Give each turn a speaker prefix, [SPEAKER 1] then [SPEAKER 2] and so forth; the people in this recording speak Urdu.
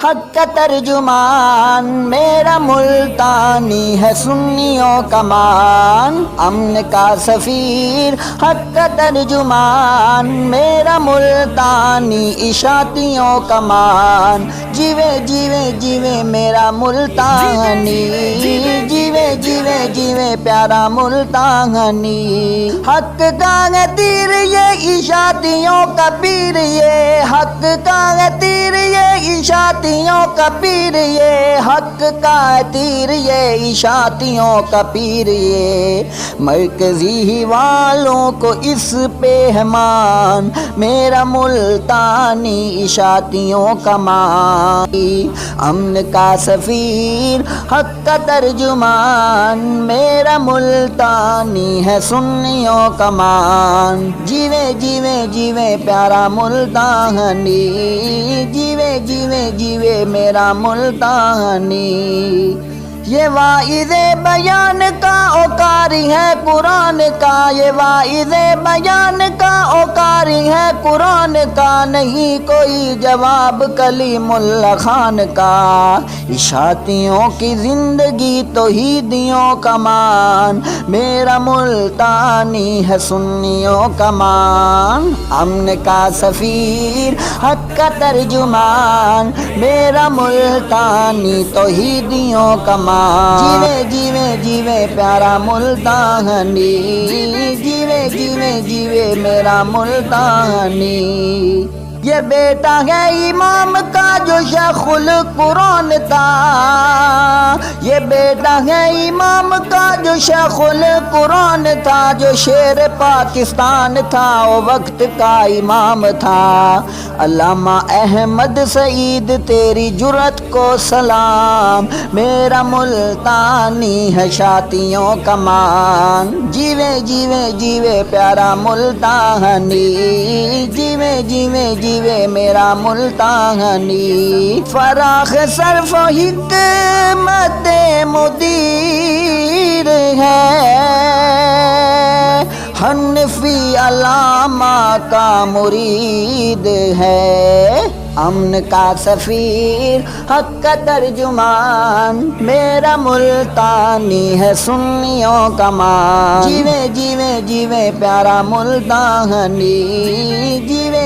[SPEAKER 1] حق کا ترجمان، میرا ملتانی ہے سنیوں کا مان، امن کا سفیر حق کا ترجمان، میرا ملتانی اشاعتیوں کا مان، جیوے جیوے جیوے میرا ملتانی، جیوے جیوے جیوے پیارا ملتانی، حق کا ہے تیر یہ اشاعتیوں کا پیر، یہ حق کا ہے تیر یہ اشاعتیوں کا پیر، یہ حق کا ہے تیر یہ اشاعتیوں کا پیر، یہ مرکزی ہی والوں کو اس پہ ہے مان، میرا ملتانی اشاعتیوں کا مان، امن کا سفیر حق کا ترجمان، میرا ملتانی ہے سنیوں کا مان، جیوے جیوے جیوے پیارا ملتانی، جیوے جیوے جیوے میرا ملتانی، یہ واعظ بیان کا اوکاری ہے قرآن کا، یہ واعظ بیان کا اوکاری ہے قرآن کا، نہیں کوئی جواب کلیم اللہ خان کا، اشاعتیوں کی زندگی توحیدیوں کا مان، میرا ملتانی ہے سنیوں کا مان، امن کا سفیر حق کا ترجمان، میرا ملتانی توحیدیوں کا مان، جیوے جیوے جیوے پیارا ملتانی، جیوے جیوے جیوے میرا ملتانی، یہ بیٹا ہے امام کا جو شیخ القرآن تھا، یہ بیٹا ہے امام کا جو شیخ القرآن تھا، جو شیر پاکستان تھا وہ وقت کا امام تھا، علامہ احمد سعید تیری جرأت کو سلام، میرا ملتانی ہے اشاعتیوں کا مان، جیوے جیوے جیوے پیارا ملتانی، جیوے جیوے جیوے میرا ملتانی، فراخ صرف و حکمت مدیر ہے، حنفی علامہ کا مرید ہے، امن کا سفیر حق کا ترجمان، میرا ملتانی ہے سنیوں کا مان، جیوے جیوے جیوے پیارا ملتانی، جیوے